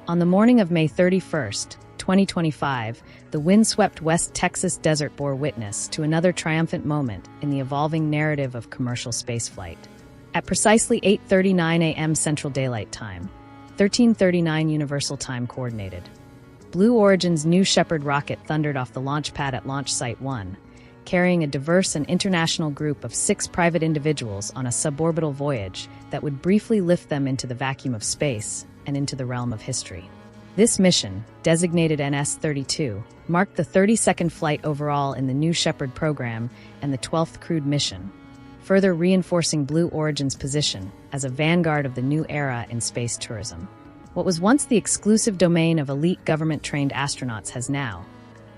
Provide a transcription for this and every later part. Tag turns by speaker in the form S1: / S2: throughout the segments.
S1: On the morning of May 31st, 2025, the windswept West Texas desert bore witness to another triumphant moment in the evolving narrative of commercial spaceflight. At precisely 8:39 a.m. Central Daylight Time, 13:39 Universal Time Coordinated, Blue Origin's New Shepard rocket thundered off the launch pad at Launch Site 1, carrying a diverse and international group of 6 private individuals on a suborbital voyage that would briefly lift them into the vacuum of space and into the realm of history. This mission, designated NS-32, marked the 32nd flight overall in the New Shepard program and the 12th crewed mission, further reinforcing Blue Origin's position as a vanguard of the new era in space tourism. What was once the exclusive domain of elite government-trained astronauts has now,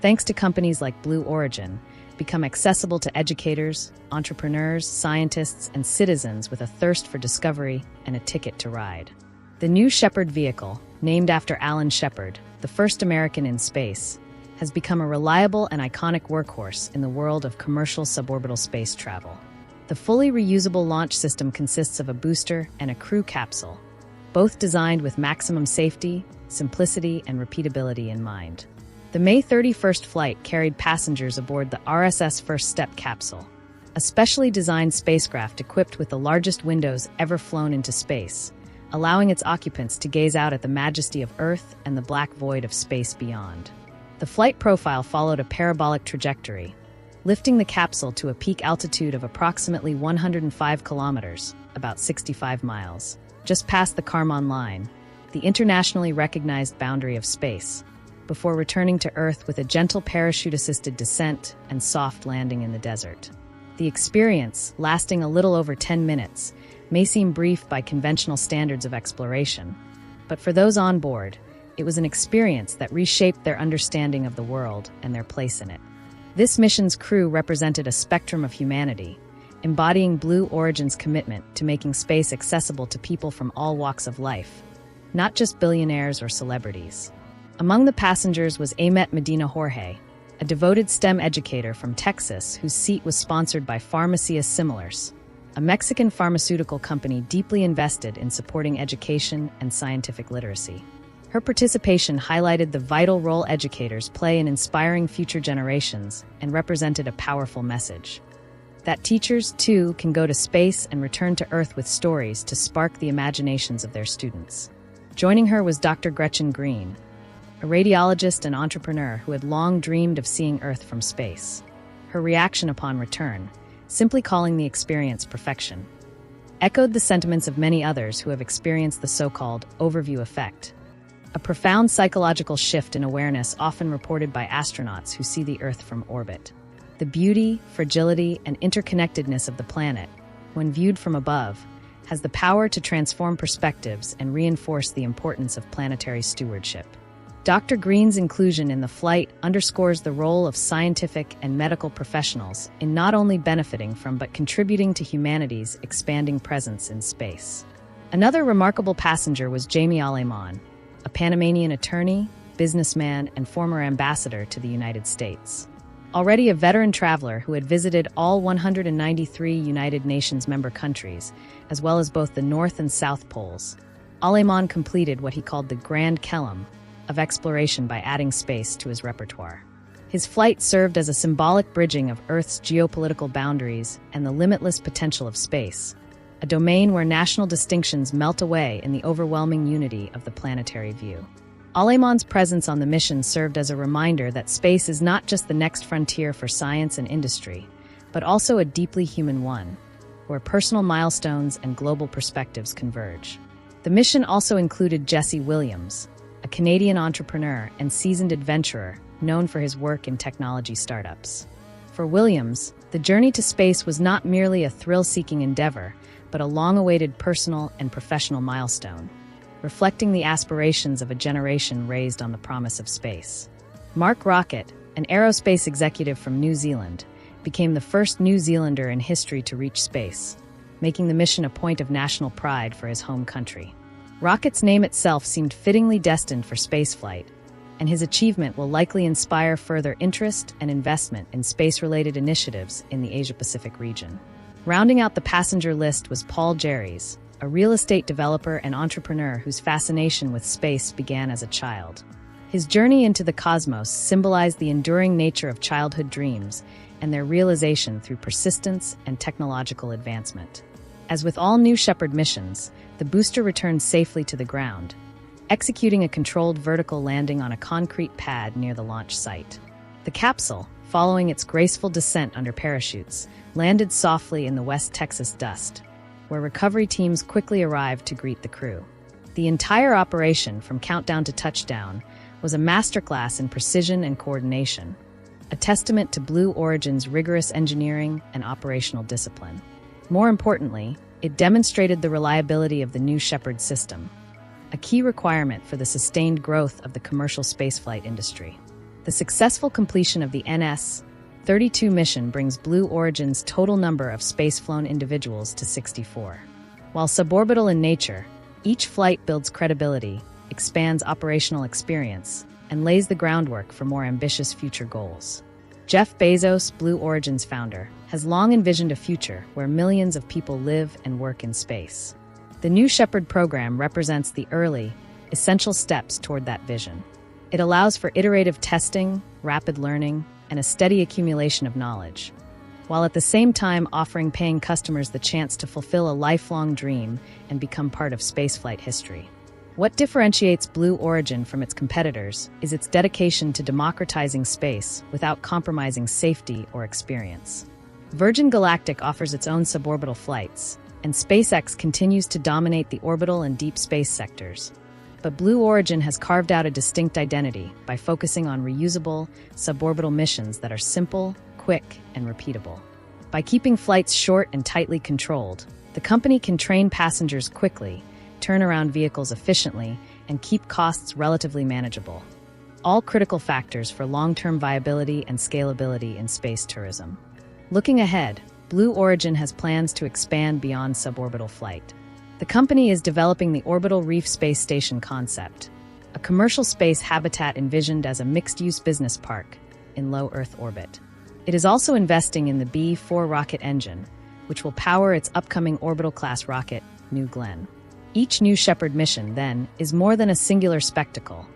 S1: thanks to companies like Blue Origin, become accessible to educators, entrepreneurs, scientists, and citizens with a thirst for discovery and a ticket to ride. The New Shepard vehicle, named after Alan Shepard, the first American in space, has become a reliable and iconic workhorse in the world of commercial suborbital space travel. The fully reusable launch system consists of a booster and a crew capsule, both designed with maximum safety, simplicity, and repeatability in mind. The May 31st flight carried passengers aboard the RSS First Step capsule, a specially designed spacecraft equipped with the largest windows ever flown into space, allowing its occupants to gaze out at the majesty of Earth and the black void of space beyond. The flight profile followed a parabolic trajectory, lifting the capsule to a peak altitude of approximately 105 kilometers, about 65 miles, just past the Kármán line, the internationally recognized boundary of space, before returning to Earth with a gentle parachute-assisted descent and soft landing in the desert. The experience, lasting a little over 10 minutes, may seem brief by conventional standards of exploration, but for those on board, it was an experience that reshaped their understanding of the world and their place in it. This mission's crew represented a spectrum of humanity, embodying Blue Origin's commitment to making space accessible to people from all walks of life, not just billionaires or celebrities. Among the passengers was Amet Medina Jorge, a devoted STEM educator from Texas whose seat was sponsored by Farmacia Similars, a Mexican pharmaceutical company deeply invested in supporting education and scientific literacy. Her participation highlighted the vital role educators play in inspiring future generations and represented a powerful message that teachers, too, can go to space and return to Earth with stories to spark the imaginations of their students. Joining her was Dr. Gretchen Green, a radiologist and entrepreneur who had long dreamed of seeing Earth from space. Her reaction upon return, simply calling the experience perfection, echoed the sentiments of many others who have experienced the so-called overview effect, a profound psychological shift in awareness often reported by astronauts who see the Earth from orbit. The beauty, fragility, and interconnectedness of the planet, when viewed from above, has the power to transform perspectives and reinforce the importance of planetary stewardship. Dr. Green's inclusion in the flight underscores the role of scientific and medical professionals in not only benefiting from but contributing to humanity's expanding presence in space. Another remarkable passenger was Jamie Aleman, a Panamanian attorney, businessman, and former ambassador to the United States. Already a veteran traveler who had visited all 193 United Nations member countries, as well as both the North and South Poles, Aleman completed what he called the Grand Kellam of exploration by adding space to his repertoire. His flight served as a symbolic bridging of Earth's geopolitical boundaries and the limitless potential of space, a domain where national distinctions melt away in the overwhelming unity of the planetary view. Aleman's presence on the mission served as a reminder that space is not just the next frontier for science and industry, but also a deeply human one, where personal milestones and global perspectives converge. The mission also included Jesse Williams, a Canadian entrepreneur and seasoned adventurer known for his work in technology startups. For Williams, the journey to space was not merely a thrill-seeking endeavor, but a long-awaited personal and professional milestone, reflecting the aspirations of a generation raised on the promise of space. Mark Rocket, an aerospace executive from New Zealand, became the first New Zealander in history to reach space, making the mission a point of national pride for his home country. Rocket's name itself seemed fittingly destined for spaceflight, and his achievement will likely inspire further interest and investment in space-related initiatives in the Asia-Pacific region. Rounding out the passenger list was Paul Gerries, a real estate developer and entrepreneur whose fascination with space began as a child. His journey into the cosmos symbolized the enduring nature of childhood dreams and their realization through persistence and technological advancement. As with all New Shepard missions, the booster returned safely to the ground, executing a controlled vertical landing on a concrete pad near the launch site. The capsule, following its graceful descent under parachutes, landed softly in the West Texas dust, where recovery teams quickly arrived to greet the crew. The entire operation, from countdown to touchdown, was a masterclass in precision and coordination, a testament to Blue Origin's rigorous engineering and operational discipline. More importantly, it demonstrated the reliability of the New Shepard system, a key requirement for the sustained growth of the commercial spaceflight industry. The successful completion of the NS-32 mission brings Blue Origin's total number of spaceflown individuals to 64. While suborbital in nature, each flight builds credibility, expands operational experience, and lays the groundwork for more ambitious future goals. Jeff Bezos, Blue Origin's founder, has long envisioned a future where millions of people live and work in space. The New Shepard program represents the early, essential steps toward that vision. It allows for iterative testing, rapid learning, and a steady accumulation of knowledge, while at the same time offering paying customers the chance to fulfill a lifelong dream and become part of spaceflight history. What differentiates Blue Origin from its competitors is its dedication to democratizing space without compromising safety or experience. Virgin Galactic offers its own suborbital flights, and SpaceX continues to dominate the orbital and deep space sectors. But Blue Origin has carved out a distinct identity by focusing on reusable, suborbital missions that are simple, quick, and repeatable. By keeping flights short and tightly controlled, the company can train passengers quickly, turn around vehicles efficiently, and keep costs relatively manageable. All critical factors for long-term viability and scalability in space tourism. Looking ahead, Blue Origin has plans to expand beyond suborbital flight. The company is developing the Orbital Reef Space Station concept, a commercial space habitat envisioned as a mixed-use business park in low Earth orbit. It is also investing in the B-4 rocket engine, which will power its upcoming orbital-class rocket, New Glenn. Each New Shepard mission, then, is more than a singular spectacle.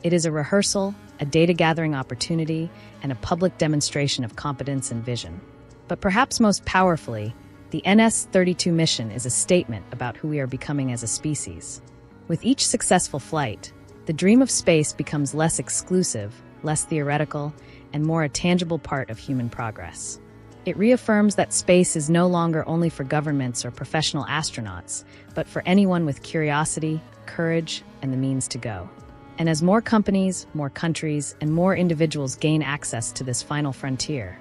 S1: It is a rehearsal, a data-gathering opportunity, and a public demonstration of competence and vision. But perhaps most powerfully, the NS-32 mission is a statement about who we are becoming as a species. With each successful flight, the dream of space becomes less exclusive, less theoretical, and more a tangible part of human progress. It reaffirms that space is no longer only for governments or professional astronauts, but for anyone with curiosity, courage, and the means to go. And as more companies, more countries, and more individuals gain access to this final frontier,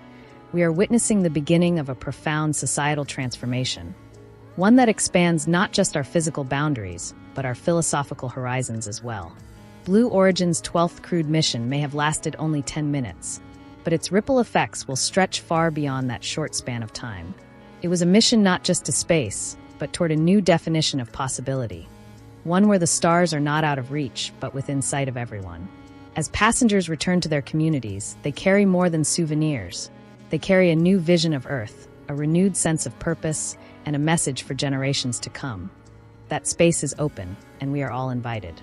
S1: we are witnessing the beginning of a profound societal transformation, one that expands not just our physical boundaries, but our philosophical horizons as well. Blue Origin's 12th crewed mission may have lasted only 10 minutes, but its ripple effects will stretch far beyond that short span of time. It was a mission not just to space, but toward a new definition of possibility, one where the stars are not out of reach, but within sight of everyone. As passengers return to their communities, they carry more than souvenirs. They carry a new vision of Earth, a renewed sense of purpose, and a message for generations to come. That space is open, and we are all invited.